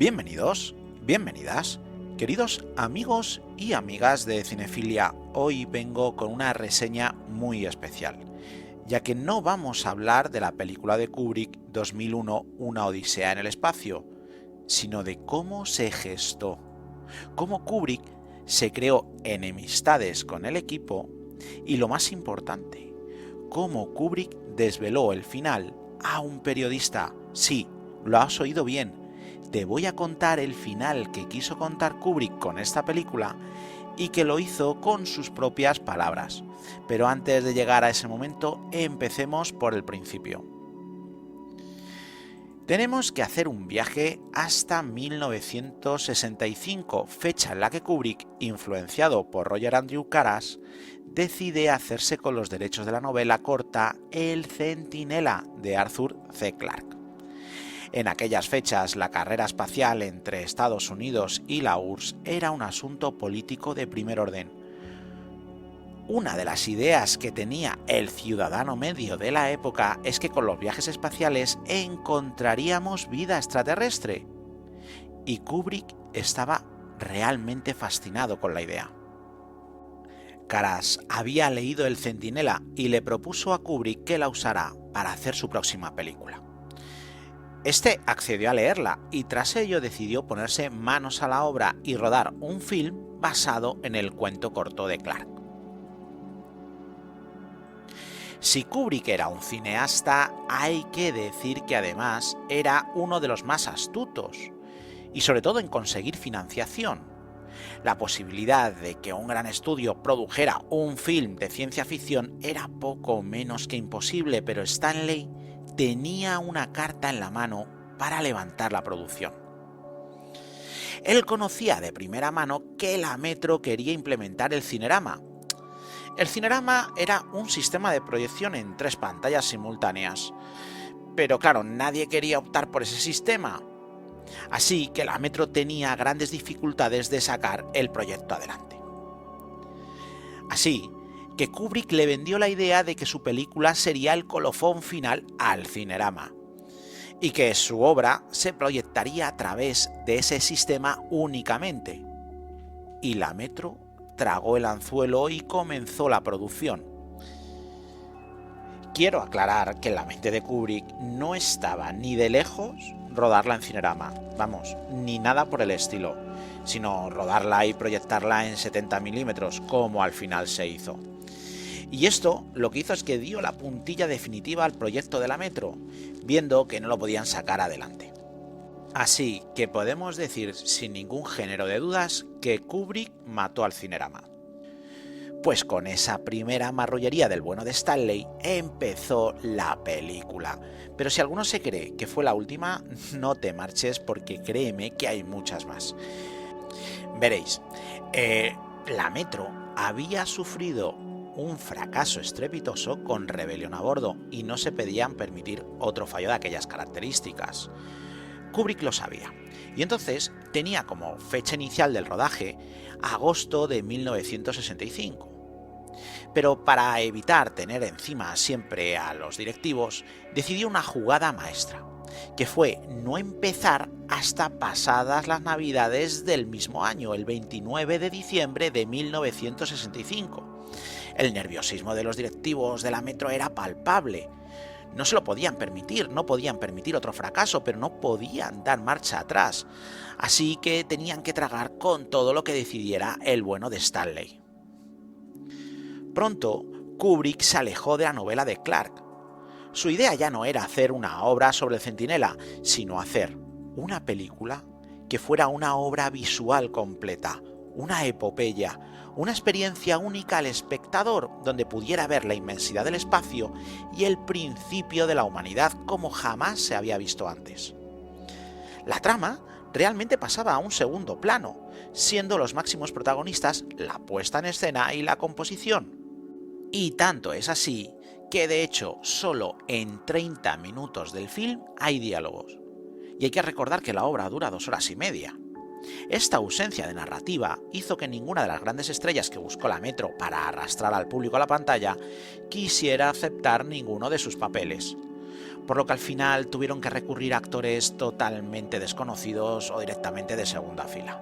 Bienvenidos, bienvenidas, queridos amigos y amigas de Cinefilia. Hoy vengo con una reseña muy especial, ya que no vamos a hablar de la película de Kubrick 2001, Una Odisea en el espacio, sino de cómo se gestó, cómo Kubrick se creó enemistades con el equipo y, lo más importante, cómo Kubrick desveló el final a un periodista. Sí, lo has oído bien. Te voy a contar el final que quiso contar Kubrick con esta película y que lo hizo con sus propias palabras. Pero antes de llegar a ese momento, empecemos por el principio. Tenemos que hacer un viaje hasta 1965, fecha en la que Kubrick, influenciado por Roger Andrew Caras, decide hacerse con los derechos de la novela corta El Centinela de Arthur C. Clarke. En aquellas fechas, la carrera espacial entre Estados Unidos y la URSS era un asunto político de primer orden. Una de las ideas que tenía el ciudadano medio de la época es que con los viajes espaciales encontraríamos vida extraterrestre. Y Kubrick estaba realmente fascinado con la idea. Caras había leído El Centinela y le propuso a Kubrick que la usara para hacer su próxima película. Este accedió a leerla y tras ello decidió ponerse manos a la obra y rodar un film basado en el cuento corto de Clarke. Si Kubrick era un cineasta, hay que decir que además era uno de los más astutos, y sobre todo en conseguir financiación. La posibilidad de que un gran estudio produjera un film de ciencia ficción era poco menos que imposible, pero Stanley tenía una carta en la mano para levantar la producción. Él conocía de primera mano que la Metro quería implementar el Cinerama. El Cinerama era un sistema de proyección en 3 pantallas simultáneas, pero claro, nadie quería optar por ese sistema, así que la Metro tenía grandes dificultades de sacar el proyecto adelante. Así que Kubrick le vendió la idea de que su película sería el colofón final al Cinerama y que su obra se proyectaría a través de ese sistema únicamente. Y la Metro tragó el anzuelo y comenzó la producción. Quiero aclarar que en la mente de Kubrick no estaba ni de lejos rodarla en Cinerama, vamos, ni nada por el estilo, sino rodarla y proyectarla en 70 milímetros, como al final se hizo. Y esto lo que hizo es que dio la puntilla definitiva al proyecto de la Metro, viendo que no lo podían sacar adelante. Así que podemos decir sin ningún género de dudas que Kubrick mató al Cinerama. Pues con esa primera marrullería del bueno de Stanley empezó la película. Pero si alguno se cree que fue la última, no te marches porque créeme que hay muchas más. Veréis, la Metro había sufrido un fracaso estrepitoso con Rebelión a bordo y no se pedían permitir otro fallo de aquellas características. Kubrick lo sabía y entonces tenía como fecha inicial del rodaje agosto de 1965. Pero para evitar tener encima siempre a los directivos, decidió una jugada maestra, que fue no empezar hasta pasadas las Navidades del mismo año, el 29 de diciembre de 1965. El nerviosismo de los directivos de la Metro era palpable. No se lo podían permitir, no podían permitir otro fracaso, pero no podían dar marcha atrás. Así que tenían que tragar con todo lo que decidiera el bueno de Stanley. Pronto, Kubrick se alejó de la novela de Clarke. Su idea ya no era hacer una obra sobre el Centinela, sino hacer una película que fuera una obra visual completa, una epopeya, una experiencia única al espectador donde pudiera ver la inmensidad del espacio y el principio de la humanidad como jamás se había visto antes. La trama realmente pasaba a un segundo plano, siendo los máximos protagonistas la puesta en escena y la composición. Y tanto es así que de hecho solo en 30 minutos del film hay diálogos. Y hay que recordar que la obra dura 2 horas y media. Esta ausencia de narrativa hizo que ninguna de las grandes estrellas que buscó la Metro para arrastrar al público a la pantalla quisiera aceptar ninguno de sus papeles. por lo que al final tuvieron que recurrir a actores totalmente desconocidos o directamente de segunda fila.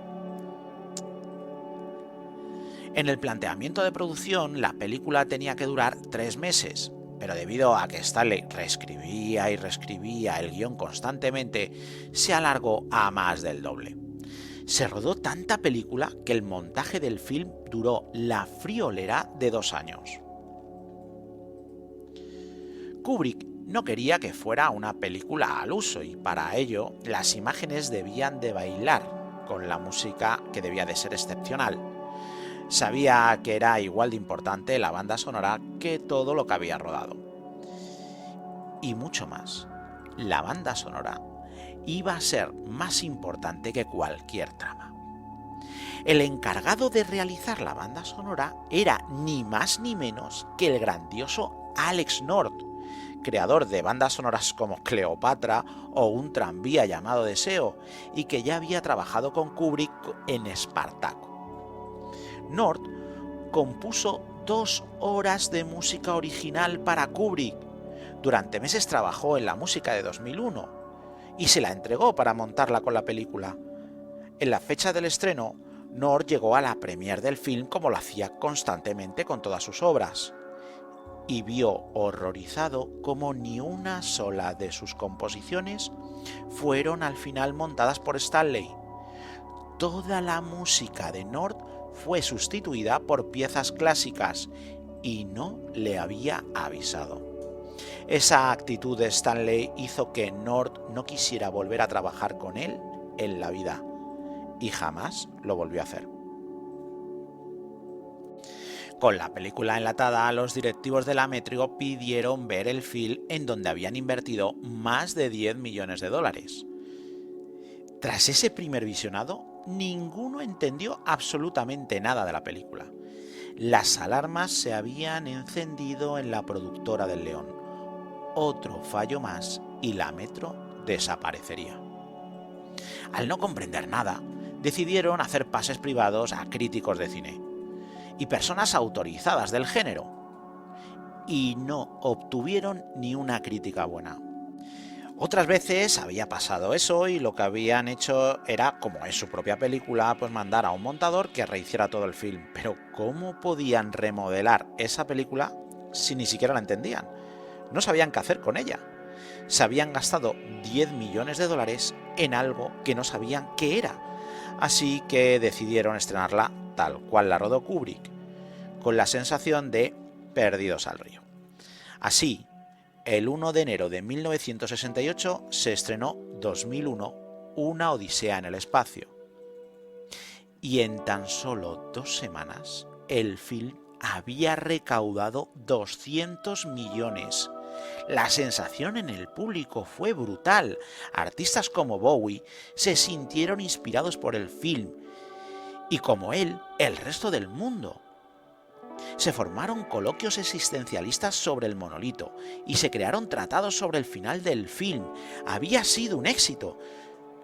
En el planteamiento de producción, la película tenía que durar 3 meses, pero debido a que Stanley reescribía y reescribía el guión constantemente, se alargó a más del doble. Se rodó tanta película que el montaje del film duró la friolera de 2 años. Kubrick no quería que fuera una película al uso y para ello las imágenes debían de bailar con la música que debía de ser excepcional. Sabía que era igual de importante la banda sonora que todo lo que había rodado. Y mucho más, la banda sonora iba a ser más importante que cualquier trama. El encargado de realizar la banda sonora era ni más ni menos que el grandioso Alex North, creador de bandas sonoras como Cleopatra o Un tranvía llamado Deseo, y que ya había trabajado con Kubrick en Espartaco. North compuso 2 horas de música original para Kubrick. Durante meses trabajó en la música de 2001 y se la entregó para montarla con la película. En la fecha del estreno, North llegó a la premiere del film como lo hacía constantemente con todas sus obras y vio horrorizado cómo ni una sola de sus composiciones fueron al final montadas por Stanley. Toda la música de North fue sustituida por piezas clásicas y no le había avisado. Esa actitud de Stanley hizo que North no quisiera volver a trabajar con él en la vida y jamás lo volvió a hacer. Con la película enlatada, los directivos de la Metro pidieron ver el film en donde habían invertido más de 10 millones de dólares. Tras ese primer visionado, ninguno entendió absolutamente nada de la película. Las alarmas se habían encendido en la productora del León. Otro fallo más y la Metro desaparecería. Al no comprender nada, decidieron hacer pases privados a críticos de cine y personas autorizadas del género, y no obtuvieron ni una crítica buena. Otras veces había pasado eso y lo que habían hecho era, como es su propia película, pues mandar a un montador que rehiciera todo el film. Pero ¿cómo podían remodelar esa película si ni siquiera la entendían? No sabían qué hacer con ella. Se habían gastado 10 millones de dólares en algo que no sabían qué era. Así que decidieron estrenarla tal cual la rodó Kubrick, con la sensación de perdidos al río. Así, el 1 de enero de 1968 se estrenó 2001, Una odisea en el espacio. Y en tan solo 2 semanas, el film había recaudado 200 millones. La sensación en el público fue brutal. Artistas como Bowie se sintieron inspirados por el film, y como él, el resto del mundo. Se formaron coloquios existencialistas sobre el monolito y se crearon tratados sobre el final del film. Había sido un éxito.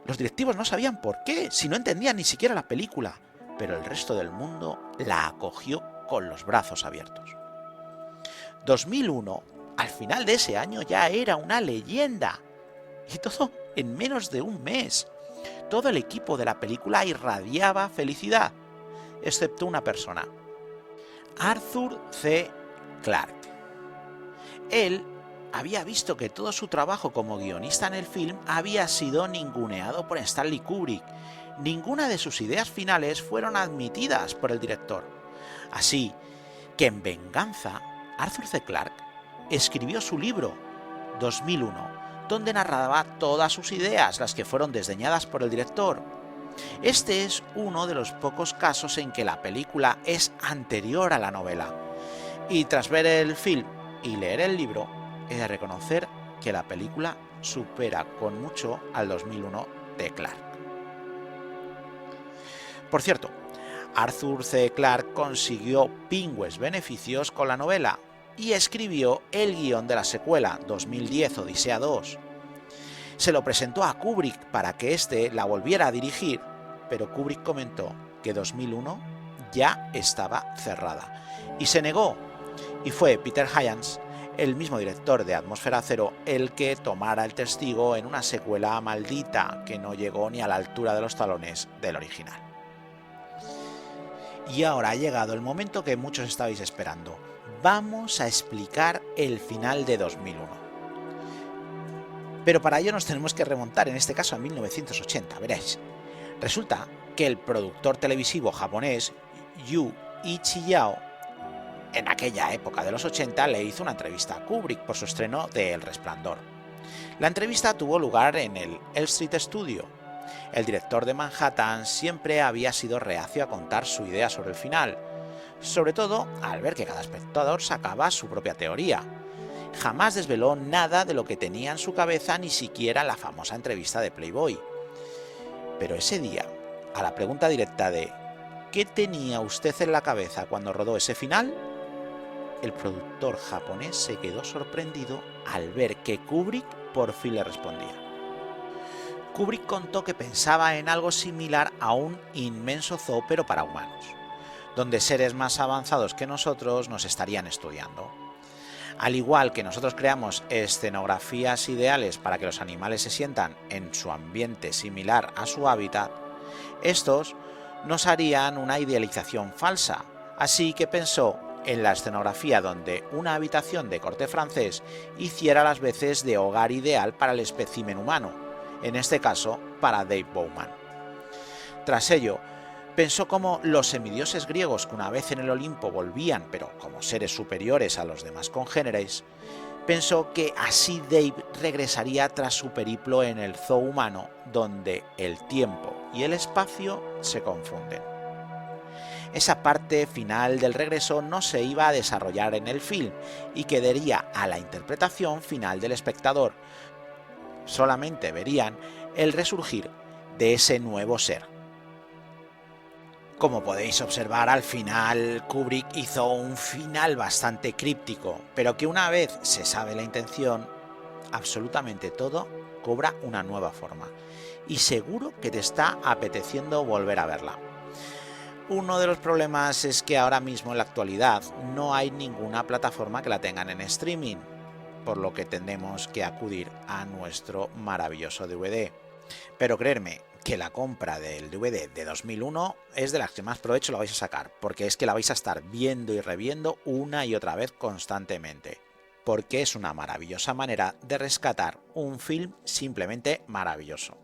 Los directivos no sabían por qué, si no entendían ni siquiera la película, pero el resto del mundo la acogió con los brazos abiertos. 2001, al final de ese año, ya era una leyenda. Y todo en menos de un mes. Todo el equipo de la película irradiaba felicidad, excepto una persona: Arthur C. Clarke. Él había visto que todo su trabajo como guionista en el film había sido ninguneado por Stanley Kubrick. Ninguna de sus ideas finales fueron admitidas por el director. Así que, en venganza, Arthur C. Clarke escribió su libro 2001, donde narraba todas sus ideas, las que fueron desdeñadas por el director. Este es uno de los pocos casos en que la película es anterior a la novela. Y tras ver el film y leer el libro, he de reconocer que la película supera con mucho al 2001 de Clarke. Por cierto, Arthur C. Clarke consiguió pingües beneficios con la novela y escribió el guión de la secuela, 2010 Odisea 2. Se lo presentó a Kubrick para que éste la volviera a dirigir, pero Kubrick comentó que 2001 ya estaba cerrada y se negó, y fue Peter Hyams el mismo director de Atmósfera Cero el que tomara el testigo en una secuela maldita que no llegó ni a la altura de los talones del original. Y ahora ha llegado el momento que muchos estabais esperando. Vamos a explicar el final de 2001. Pero para ello nos tenemos que remontar, en este caso a 1980, veréis. Resulta que el productor televisivo japonés Yu Ichiyao, en aquella época de los 80, le hizo una entrevista a Kubrick por su estreno de El Resplandor. La entrevista tuvo lugar en el Elm Street Studio. El director de Manhattan siempre había sido reacio a contar su idea sobre el final, sobre todo al ver que cada espectador sacaba su propia teoría. Jamás desveló nada de lo que tenía en su cabeza, ni siquiera la famosa entrevista de Playboy. Pero ese día, a la pregunta directa de ¿qué tenía usted en la cabeza cuando rodó ese final?, el productor japonés se quedó sorprendido al ver que Kubrick por fin le respondía. Kubrick contó que pensaba en algo similar a un inmenso zoo pero para humanos, donde seres más avanzados que nosotros nos estarían estudiando. Al igual que nosotros creamos escenografías ideales para que los animales se sientan en su ambiente similar a su hábitat, estos nos harían una idealización falsa, así que pensó en la escenografía donde una habitación de corte francés hiciera las veces de hogar ideal para el espécimen humano, en este caso para Dave Bowman. Tras ello, pensó cómo los semidioses griegos que una vez en el Olimpo volvían, pero como seres superiores a los demás congéneres, pensó que así Dave regresaría tras su periplo en el zoo humano, donde el tiempo y el espacio se confunden. Esa parte final del regreso no se iba a desarrollar en el film y quedaría a la interpretación final del espectador. Solamente verían el resurgir de ese nuevo ser. Como podéis observar, al final Kubrick hizo un final bastante críptico, pero que una vez se sabe la intención, absolutamente todo cobra una nueva forma. Y seguro que te está apeteciendo volver a verla. Uno de los problemas es que ahora mismo en la actualidad no hay ninguna plataforma que la tengan en streaming, por lo que tendremos que acudir a nuestro maravilloso DVD. Pero creedme que la compra del DVD de 2001 es de las que más provecho lo vais a sacar, porque es que la vais a estar viendo y reviendo una y otra vez constantemente, porque es una maravillosa manera de rescatar un film simplemente maravilloso.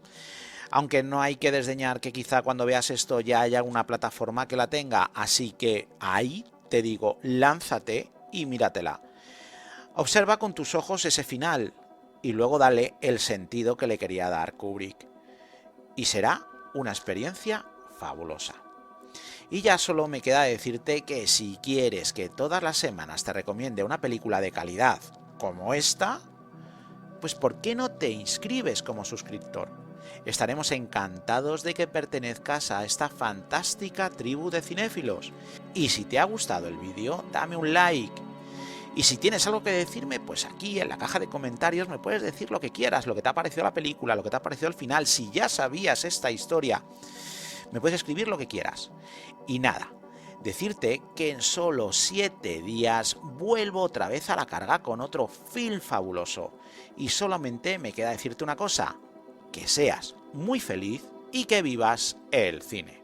Aunque no hay que desdeñar que quizá cuando veas esto ya haya una plataforma que la tenga, así que ahí te digo, lánzate y míratela. Observa con tus ojos ese final y luego dale el sentido que le quería dar Kubrick. Y será una experiencia fabulosa. Y ya solo me queda decirte que si quieres que todas las semanas te recomiende una película de calidad como esta, pues ¿por qué no te inscribes como suscriptor? Estaremos encantados de que pertenezcas a esta fantástica tribu de cinéfilos. Y si te ha gustado el vídeo, dame un like. Y si tienes algo que decirme, pues aquí en la caja de comentarios me puedes decir lo que quieras, lo que te ha parecido la película, lo que te ha parecido el final. Si ya sabías esta historia, me puedes escribir lo que quieras. Y nada, decirte que en solo 7 días vuelvo otra vez a la carga con otro film fabuloso. Y solamente me queda decirte una cosa, que seas muy feliz y que vivas el cine.